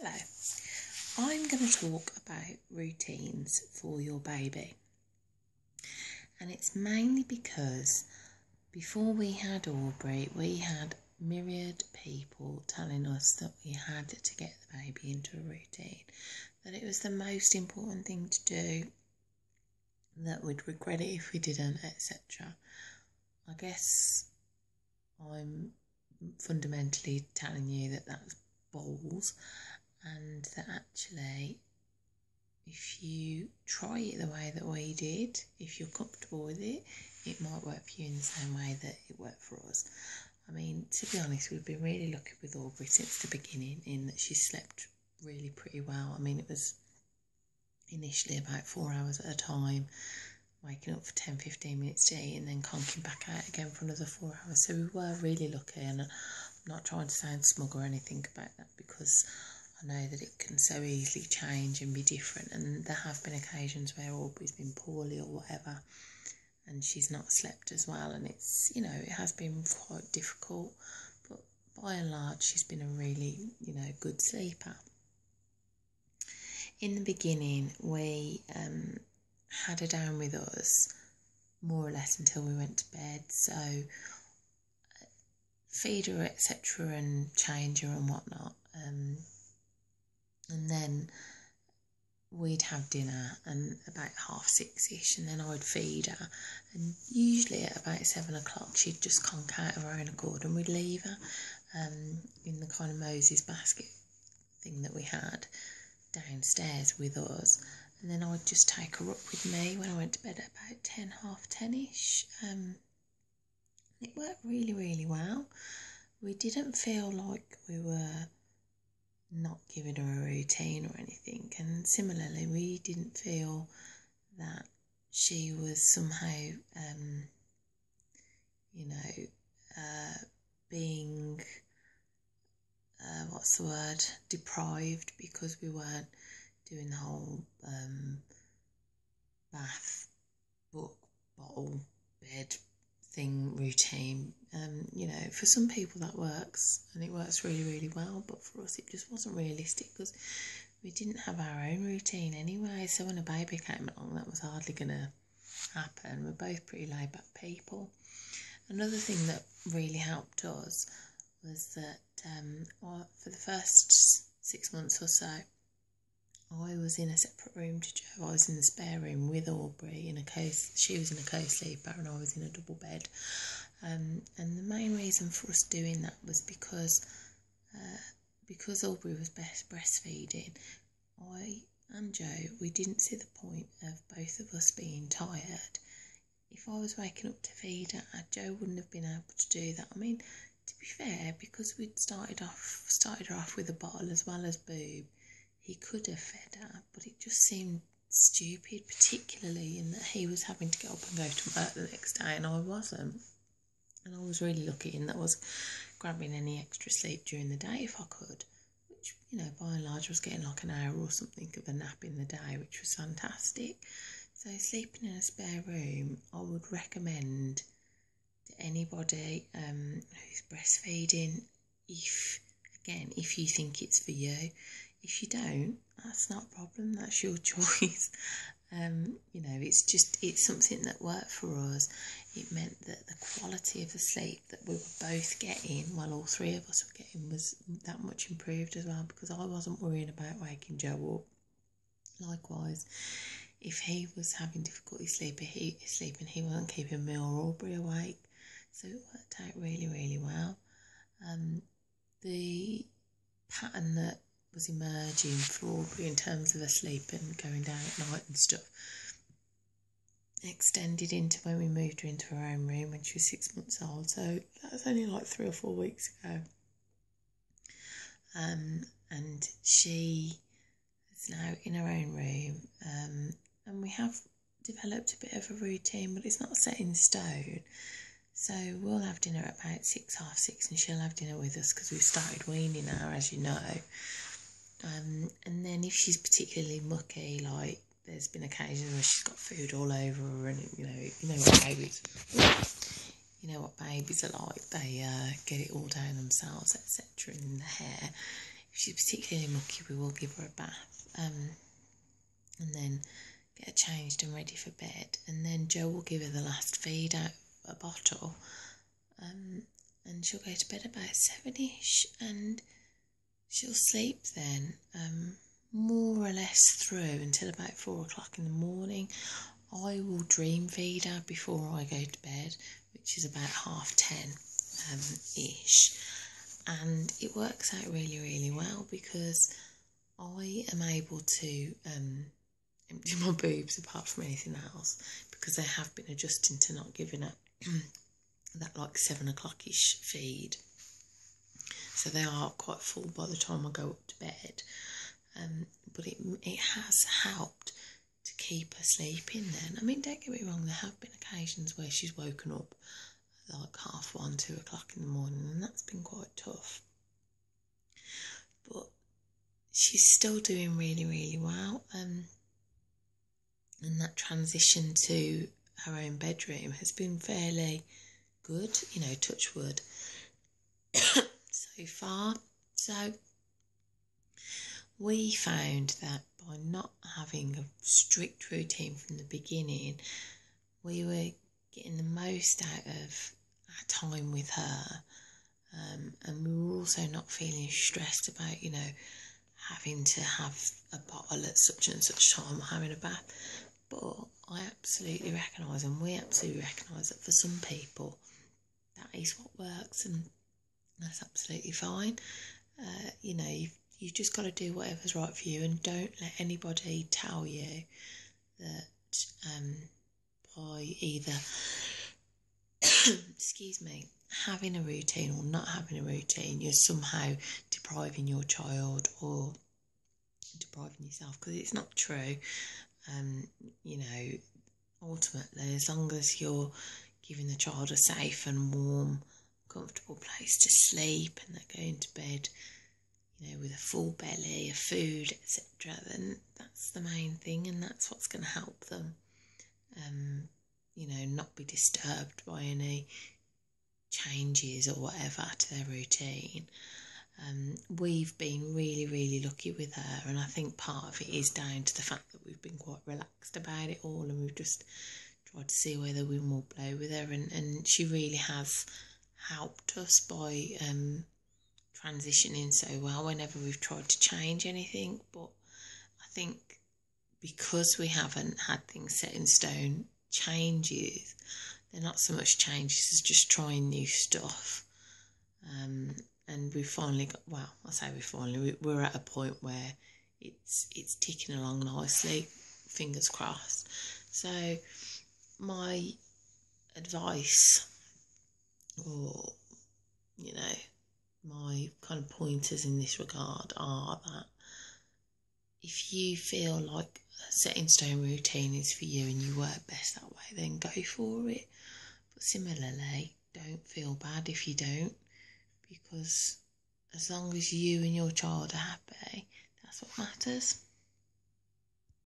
Hello, I'm going to talk about routines for your baby, and it's mainly because before we had Aubrey, we had myriad people telling us that we had to get the baby into a routine, that it was the most important thing to do, that we'd regret it if we didn't, etc. I guess I'm fundamentally telling you that that's balls, and that actually if you try it the way that we did, if you're comfortable with it, it might work for you in the same way that it worked for us. I mean, to be honest, we've been really lucky with Aubrey since the beginning in that she slept really pretty well. I mean, it was initially about 4 hours at a time, waking up for 10-15 minutes to eat and then conking back out again for another 4 hours. So we were really lucky, and I'm not trying to sound smug or anything about that, because I know that it can so easily change and be different, and there have been occasions where Aubrey's been poorly or whatever and she's not slept as well, and it's, you know, it has been quite difficult, but by and large she's been a really, you know, good sleeper. In the beginning we had her down with us more or less until we went to bed, so feed her, etc., and change her and whatnot, and then we'd have dinner and about 6:30ish, and then I'd feed her, and usually at about 7 o'clock she'd just conk out of her own accord, and we'd leave her in the kind of Moses basket thing that we had downstairs with us, and then I'd just take her up with me when I went to bed at about 10, 10:30ish. It worked really, really well. We didn't feel like we were not giving her a routine or anything, and similarly we didn't feel that she was somehow being deprived, because we weren't doing the whole bath, book, bottle, bed thing routine. For some people that works, and it works really, really well, but for us it just wasn't realistic because we didn't have our own routine anyway. So when a baby came along, that was hardly going to happen. We're both pretty laid back people. Another thing that really helped us was that for the first 6 months or so, I was in a separate room to Jo. I was in the spare room with Aubrey she was in a co-sleeper and I was in a double bed. And the main reason for us doing that was because Aubrey was breastfeeding, I and Jo, we didn't see the point of both of us being tired. If I was waking up to feed her, Jo wouldn't have been able to do that. I mean, to be fair, because we'd started her off with a bottle as well as boob, he could have fed her, but it just seemed stupid, particularly in that he was having to get up and go to work the next day and I wasn't. And I was really lucky in that I was grabbing any extra sleep during the day if I could, which, you know, by and large I was getting like an hour or something of a nap in the day, which was fantastic. So sleeping in a spare room, I would recommend to anybody who's breastfeeding, if you think it's for you. If you don't, that's not a problem, that's your choice. It's something that worked for us. It meant that the quality of the sleep that we were both getting, well, all three of us were getting, was that much improved as well, because I wasn't worrying about waking Jo up. Likewise, if he was having difficulty sleeping, he wasn't keeping me or Aubrey awake. So it worked out really, really well. The pattern that was emerging for Aubrey in terms of her sleep and going down at night and stuff extended into when we moved her into her own room when she was 6 months old. So that was only like 3 or 4 weeks ago. And she is now in her own room, and we have developed a bit of a routine, but it's not set in stone. So we'll have dinner at about 6, 6:30, and she'll have dinner with us because we've started weaning her, as you know. And then if she's particularly mucky, like there's been occasions where she's got food all over her, and you know what babies are like. They get it all down themselves, etc. in the hair. if she's particularly mucky, we will give her a bath, and then get her changed and ready for bed. And then Joe will give her the last feed out of a bottle, and she'll go to bed about 7ish, and she'll sleep then, more or less through until about 4 o'clock in the morning. I will dream feed her before I go to bed, which is about 10:30 ish, and it works out really, really well because I am able to empty my boobs apart from anything else, because they have been adjusting to not giving her that like 7 o'clock-ish feed. So they are quite full by the time I go up to bed. But it has helped to keep her sleeping then. I mean, don't get me wrong, there have been occasions where she's woken up at like 1:30, 2 o'clock in the morning, and that's been quite tough. But she's still doing really, really well. And that transition to her own bedroom has been fairly good, you know, touch wood, so far. So we found that by not having a strict routine from the beginning, we were getting the most out of our time with her, and we were also not feeling stressed about, you know, having to have a bottle at such and such time or having a bath. But I absolutely recognise, and we absolutely recognise, that for some people that is what works, and that's absolutely fine. You know, you've just got to do whatever's right for you, and don't let anybody tell you that by either excuse me, having a routine or not having a routine, you're somehow depriving your child or depriving yourself, because it's not true. You know, ultimately, as long as you're giving the child a safe and warm, comfortable place to sleep, and they're going to bed, you know, with a full belly of food, etc., then that's the main thing, and that's what's going to help them, you know, not be disturbed by any changes or whatever to their routine. We've been really, really lucky with her, and I think part of it is down to the fact that we've been quite relaxed about it all, and we've just tried to see where the wind will blow with her, and she really has helped us by transitioning so well whenever we've tried to change anything. But I think because we haven't had things set in stone, changes, they're not so much changes as just trying new stuff. And we've finally got, well, I say we're at a point where it's ticking along nicely, fingers crossed. So my advice, or, you know, my kind of pointers in this regard are that if you feel like a set in stone routine is for you and you work best that way, then go for it. But similarly, don't feel bad if you don't, because as long as you and your child are happy, that's what matters.